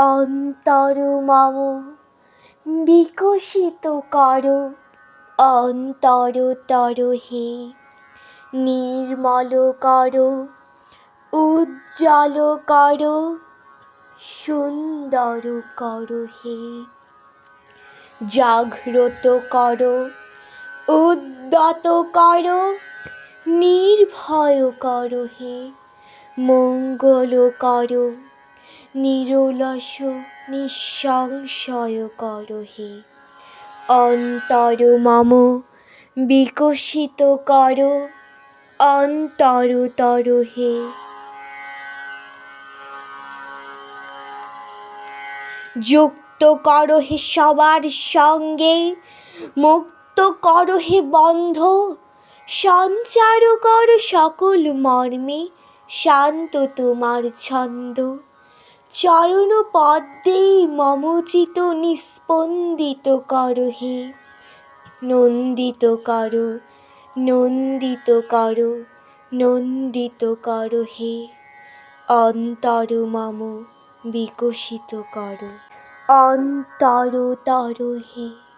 অন্তর মম বিকশিত কর, অন্তরতর হে নির্মল কর, উজ্জ্বল কর, সুন্দর কর হে। জাগ্রত কর, উদ্যত কর, নির্ভয় কর হে। মঙ্গল কর, নিরলস নিঃসংশয় কর হে। অন্তর মম বিকশিত কর, অন্তরতর হে। যুক্ত কর হে সবার সঙ্গে, মুক্ত কর হে বন্ধ, সঞ্চার কর সকল মর্মে, শান্ত তোমার ছন্দ। চরণ পদ্মে মম চিত নিস্পন্দিত কর হে। নন্দিত কর, নন্দিত কর, নন্দিত কর হে। অন্তর মম বিকশিত কর, অন্তরতর হে।